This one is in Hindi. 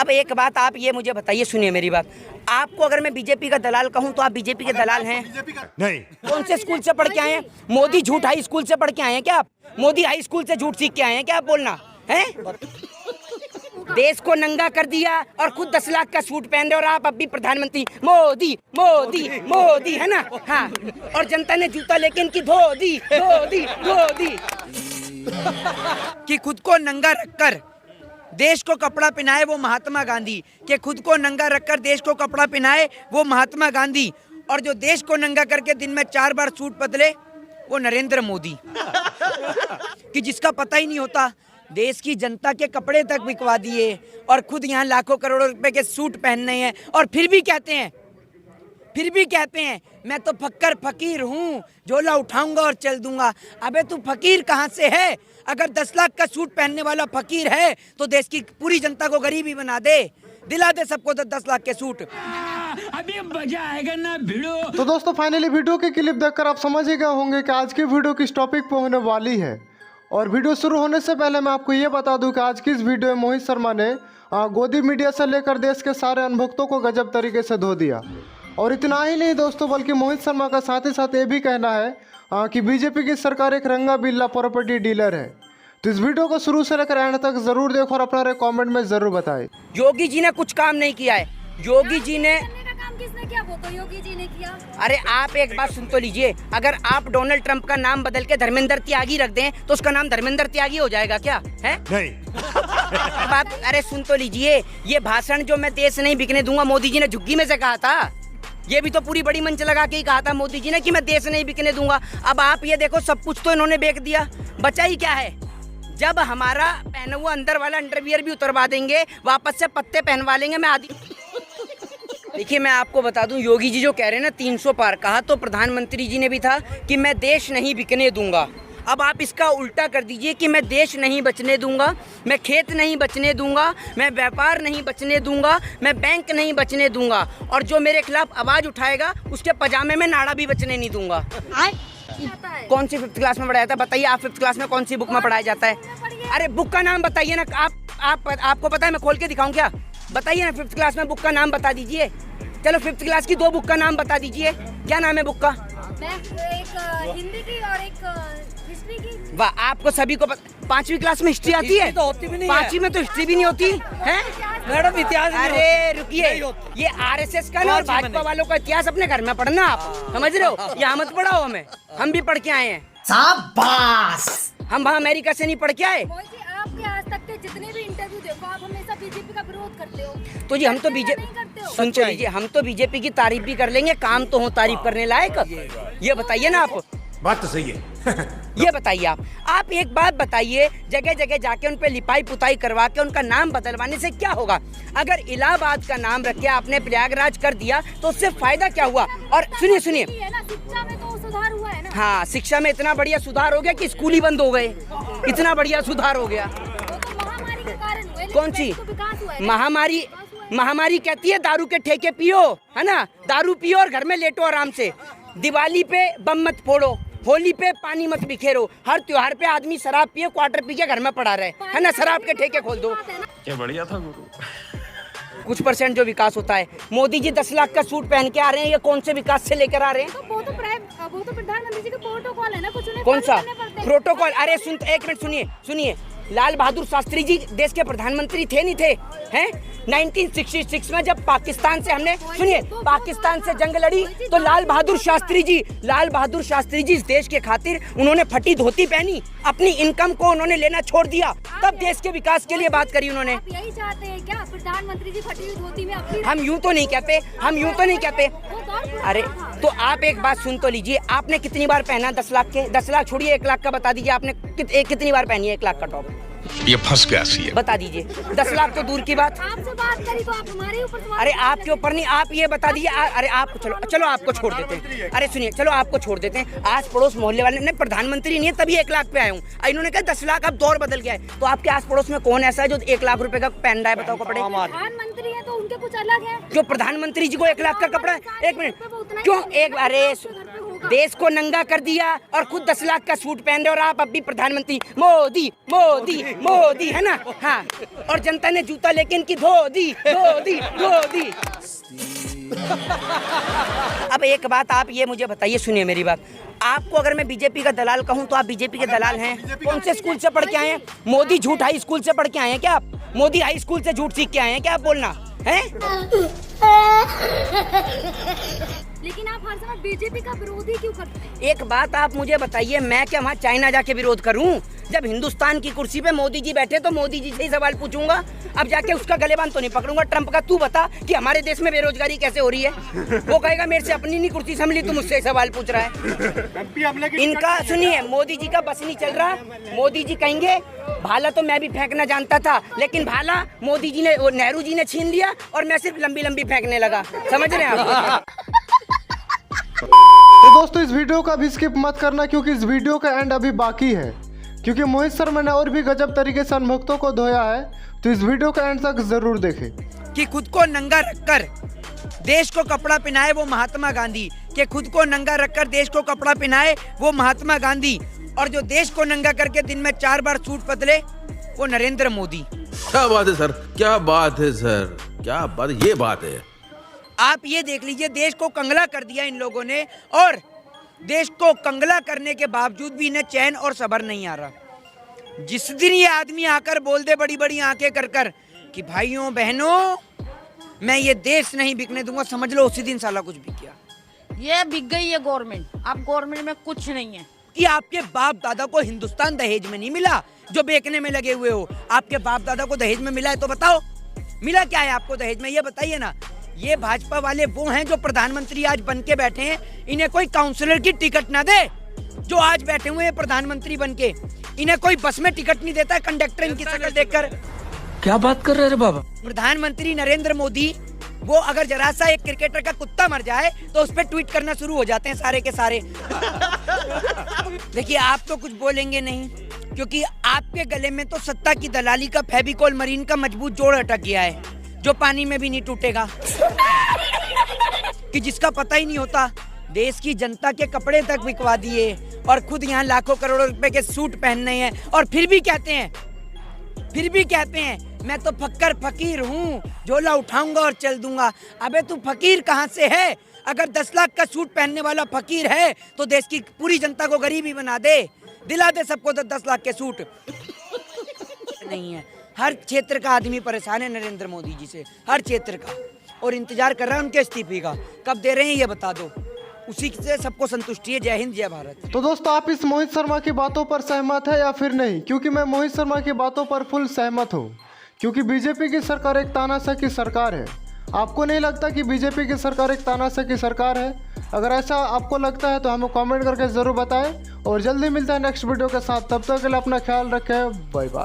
अब एक बात आप ये मुझे बताइए, सुनिए मेरी बात, आपको अगर मैं बीजेपी का दलाल कहूं तो आप बीजेपी के दलाल हैं? नहीं। कौन से स्कूल से पढ़ के आए हैं? मोदी झूठ हाई स्कूल से पढ़ के आए हैं क्या आप? मोदी हाई स्कूल से झूठ सीख के आए हैं क्या आप? बोलना है, देश को नंगा कर दिया और खुद 10 लाख का सूट पहन रहे और आप अब भी प्रधानमंत्री मोदी मोदी मोदी है ना? हाँ, और जनता ने जूता लेके इनकी धो दी कि खुद को नंगा रखकर देश को कपड़ा पहनाए वो महात्मा गांधी, कि खुद को नंगा रखकर देश को कपड़ा पहनाए वो महात्मा गांधी, और जो देश को नंगा करके दिन में 4 बार सूट बदले वो नरेंद्र मोदी, कि जिसका पता ही नहीं होता देश की जनता के कपड़े तक बिकवा दिए और खुद यहाँ लाखों करोड़ों रुपए के सूट पहनने हैं, और फिर भी कहते हैं मैं तो फकीर हूँ, झोला उठाऊंगा और चल दूंगा। अबे तू फकीर कहाँ से है? अगर 10 लाख का सूट पहनने वाला फकीर है तो देश की पूरी जनता को गरीबी बना दे, दिला दे सबको 10 लाख के सूट। अभी मजा आएगा ना भिड़ो। तो दोस्तों फाइनली वीडियो के क्लिप देखकर आप समझ ही गए होंगे कि आज की वीडियो किस टॉपिक पे होने वाली है। और वीडियो शुरू होने से पहले मैं आपको ये बता दूं कि आज की इस वीडियो में मोहित शर्मा ने गोदी मीडिया से लेकर देश के सारे अनुभक्तों को गजब तरीके से धो दिया। और इतना ही नहीं दोस्तों, बल्कि मोहित शर्मा का साथ ही साथ ये भी कहना है कि बीजेपी की सरकार एक रंगा बिल्ला प्रॉपर्टी डीलर है। तो इस वीडियो को शुरू से लेकर एंड तक जरूर देखो और अपना कमेंट में जरूर बताएं। योगी जी ने कुछ काम नहीं किया है। योगी जी ने किसने किया? वो तो योगी जी ने किया। अरे आप एक बात सुन तो लीजिए, अगर आप डोनाल्ड ट्रंप का नाम बदल के धर्मेंद्र त्यागी रख दें तो उसका नाम धर्मेंद्र त्यागी हो जाएगा क्या? है नहीं। बात, अरे सुन तो लीजिए, ये भाषण जो मैं देश नहीं बिकने दूंगा मोदी जी ने झुग्गी में से कहा था, ये भी तो पूरी बड़ी मंच लगा के ही कहा था मोदी जी ने कि मैं देश नहीं बिकने दूंगा। अब आप ये देखो, सब कुछ तो इन्होंने बेच दिया, बचा ही क्या है? जब हमारा पहना हुआ अंदर वाला अंडरवियर भी उतरवा देंगे, वापस से पत्ते पहनवा लेंगे। मैं आदि देखिए, मैं आपको बता दूं, योगी जी जो कह रहे हैं ना 300 पार, कहा तो प्रधानमंत्री जी ने भी था कि मैं देश नहीं बिकने दूंगा। अब आप इसका उल्टा कर दीजिए कि मैं देश नहीं बचने दूंगा, मैं खेत नहीं बचने दूंगा, मैं व्यापार नहीं बचने दूंगा, मैं बैंक नहीं बचने दूंगा, और जो मेरे खिलाफ आवाज उठाएगा उसके पजामे में नाड़ा भी बचने नहीं दूंगा। कौन सी 5th क्लास में पढ़ाया था? बताइए, आप 5th क्लास में कौन सी बुक में पढ़ाया जाता है? अरे बुक का नाम बताइए ना। आपको पता है? मैं खोल के दिखाऊं क्या? बताइए ना, 5th क्लास में बुक का नाम बता दीजिए। चलो 5th क्लास की 2 बुक का नाम बता दीजिए। क्या नाम है बुक का? एक हिंदी की और एक हिस्ट्री की। वाह, आपको सभी को 5वीं क्लास में हिस्ट्री आती है? तो होती भी नहीं है। 5वीं में तो हिस्ट्री भी नहीं होती है मैडम, इतिहास। अरे रुकिए, ये RSS का ना और भाजपा वालों का इतिहास अपने घर में पढ़ना, आप समझ रहे हो? यहाँ मत पढ़ाओ हमें, हम भी पढ़ के आए हैं। शाबाश। हम वहाँ अमेरिका से नहीं पढ़ के आए। आपके आज तक के जितने भी इंटरव्यू देखो, आप हमेशा बीजेपी का विरोध करते हो। तो जी हम तो बीजेपी, सुन तो लीजिए, हम तो बीजेपी की तारीफ भी कर लेंगे, काम तो हो तारीफ करने लायक। ये बताइए ना आप। बात तो सही है। ये बताइए आप एक बात बताइए, जगह जगह जाके उन पे लिपाई पुताई करवा के उनका नाम बदलवाने से क्या होगा? अगर इलाहाबाद का नाम रख के आपने प्रयागराज कर दिया तो उससे फायदा क्या हुआ? और सुनिए शिक्षा में तो सुधार हुआ है ना। हाँ, शिक्षा में इतना बढ़िया सुधार हो गया कि स्कूल ही बंद हो गए, इतना बढ़िया सुधार हो गया। महामारी के कारण हुआ, कौन सी महामारी? महामारी कहती है दारू के ठेके पियो, है ना, दारू पियो और घर में लेटो आराम से। दिवाली पे बम मत फोड़ो, होली पे पानी मत बिखेरो, हर त्योहार पे आदमी शराब पिए, क्वार्टर पी के घर में पड़ा रहे, है ना, शराब के ठेके खोल दो। क्या बढ़िया था गुरु। कुछ % जो विकास होता है। मोदी जी 10 लाख का सूट पहन के आ रहे हैं, ये कौन से विकास से लेकर आ रहे हैं? वो तो प्रधानमंत्री जी का प्रोटोकॉल है ना, कुछ उन्हें कौन सा प्रोटोकॉल? अरे एक मिनट सुनिए, लाल बहादुर शास्त्री जी देश के प्रधानमंत्री थे नहीं थे? हैं 1966 में जब पाकिस्तान से हमने, सुनिए, पाकिस्तान से जंग लड़ी तो लाल बहादुर शास्त्री जी इस देश के खातिर उन्होंने फटी धोती पहनी, अपनी इनकम को उन्होंने लेना छोड़ दिया, तब देश के विकास के लिए बात करी उन्होंने। आप यही चाहते हैं क्या? प्रधानमंत्री जी फटी हुई धोती में अपनी? हम यूं तो नहीं कहते। अरे तो आप एक बात सुन तो लीजिए, आपने कितनी बार पहना 10 लाख के? 10 लाख छोड़िए, 1 लाख का बता दीजिए, आपने कितनी बार पहनी है 1 लाख का टॉप? ये फंस गया सी है। बता दीजिए। 10 लाख तो दूर की बात। आपसे बात करी तो आप हमारे ऊपर सवाल। अरे आपके ऊपर नहीं, आप ये बता दीजिए। अरे आप चलो आपको छोड़ देते हैं। अरे सुनिए, चलो आपको छोड़ देते हैं। आस पड़ोस मोहल्ले वाले ने, प्रधानमंत्री नहीं है तभी 1 लाख पे आया हूँ, इन्होंने कहा 10 लाख, अब दौर बदल गया है। तो आपके आस पड़ोस में कौन ऐसा है जो 1 लाख रुपए का पहन रहा है? बताओ कपड़े। प्रधानमंत्री है तो उनके कुछ अलग है। जो प्रधानमंत्री जी को 1 लाख का कपड़ा, 1 मिनट क्यों? एक अरे देश को नंगा कर दिया और खुद 10 लाख का सूट पहन रहे और आप अब भी प्रधानमंत्री मोदी मोदी मोदी है ना। हाँ, और जनता ने जूता लेके इनकी धो दी। अब एक बात आप ये मुझे बताइए, सुनिए मेरी बात, आपको अगर मैं बीजेपी का दलाल कहूँ तो आप बीजेपी के दलाल हैं? कौन से स्कूल से पढ़ के आए हैं? मोदी झूठ हाई स्कूल से पढ़ के आए हैं क्या आप? मोदी हाई स्कूल से झूठ सीख के आए हैं क्या आप बोलना है? लेकिन आप हर समय बीजेपी का विरोध ही क्यों करते हैं? एक बात आप मुझे बताइए, मैं क्या वहाँ चाइना जाके विरोध करूं? जब हिंदुस्तान की कुर्सी पे मोदी जी बैठे तो मोदी जी से ही सवाल पूछूंगा। अब जाके उसका गलेबान तो नहीं पकड़ूंगा ट्रंप का। तू बता कि हमारे देश में बेरोजगारी कैसे हो रही है? वो कहेगा मेरे से अपनी नहीं कुर्सी संभली, तू मुझसे सवाल पूछ रहा है। इनका सुनिए, मोदी जी का बस नहीं चल रहा। मोदी जी कहेंगे भाला तो मैं भी फेंकना जानता था, लेकिन भाला मोदी जी ने, नेहरू जी ने छीन लिया और मैं सिर्फ लंबी लंबी फेंकने लगा। समझ रहे हैं आप? तो दोस्तों, इस वीडियो का भी स्किप मत करना क्योंकि इस वीडियो का एंड अभी बाकी है, क्योंकि मोहित शर्मा ने और भी गजब तरीके से अनभक्तों को धोया है। तो इस वीडियो का एंड तक जरूर देखें। कि खुद को नंगा रखकर देश को कपड़ा पहनाए वो महात्मा गांधी, कि खुद को नंगा रखकर देश को कपड़ा पहनाए वो महात्मा गांधी, और जो देश को नंगा करके दिन में 4 बार सूट बदले वो नरेंद्र मोदी। क्या बात है सर, क्या बात है सर, क्या बात, ये बात है। आप ये देख लीजिए, देश को कंगला कर दिया इन लोगों ने, और देश को कंगला करने के बावजूद भी इन्हें चैन और सब्र नहीं आ रहा। जिस दिन ये आदमी आकर बोल दे बड़ी बड़ी आंखें कर कर कि भाइयों बहनों मैं ये देश नहीं बिकने दूंगा, समझ लो उसी दिन साला कुछ बिक गया। ये बिक गई है गवर्नमेंट। अब गवर्नमेंट में कुछ नहीं है। कि आपके बाप दादा को हिंदुस्तान दहेज में नहीं मिला जो बेचने में लगे हुए हो। आपके बाप दादा को दहेज में मिला है तो बताओ मिला क्या है आपको दहेज में, ये बताइए ना। ये भाजपा वाले वो हैं जो प्रधानमंत्री आज बन के बैठे हैं, इन्हें कोई काउंसलर की टिकट ना दे जो आज बैठे हुए हैं प्रधानमंत्री बन के। इन्हें कोई बस में टिकट नहीं देता है कंडक्टर इनकी शक्ल देखकर। क्या बात कर रहे हैं बाबा? प्रधानमंत्री नरेंद्र मोदी, वो अगर जरा सा एक क्रिकेटर का कुत्ता मर जाए तो उस पर ट्वीट करना शुरू हो जाते हैं सारे के सारे। देखिए आप तो कुछ बोलेंगे नहीं क्योंकि आपके गले में तो सत्ता की दलाली का फेविकोल मरीन का मजबूत जोड़ अटक गया है जो पानी में भी नहीं टूटेगा। कि जिसका पता ही नहीं होता देश की जनता के कपड़े तक बिकवा दिए और खुद यहाँ लाखों करोड़ों रुपए के सूट पहनने हैं, और फिर भी कहते हैं मैं तो फक्कर फकीर हूँ, झोला उठाऊंगा और चल दूंगा। अबे तू फकीर कहाँ से है? अगर 10 लाख का सूट पहनने वाला फकीर है तो देश की पूरी जनता को गरीबी बना दे, दिला दे सबको 10 लाख के सूट। नहीं है, हर क्षेत्र का आदमी परेशान है नरेंद्र मोदी जी से, हर क्षेत्र का, और इंतजार कर रहा है उनके इस्तीफे का। कब दे रहे हैं ये बता दो, उसी से सबको संतुष्टि है। जय हिंद, जय भारत। तो दोस्तों, आप इस मोहित शर्मा की बातों पर सहमत है या फिर नहीं? क्योंकि मैं मोहित शर्मा की बातों पर फुल सहमत हूँ, क्योंकि बीजेपी की सरकार एक तानाशाह की सरकार है। आपको नहीं लगता कि बीजेपी की सरकार एक तानाशाह की सरकार है? अगर ऐसा आपको लगता है तो हमें कमेंट करके ज़रूर बताएं, और जल्दी मिलता है नेक्स्ट वीडियो के साथ। तब तक के लिए अपना ख्याल रखें, बाय बाय।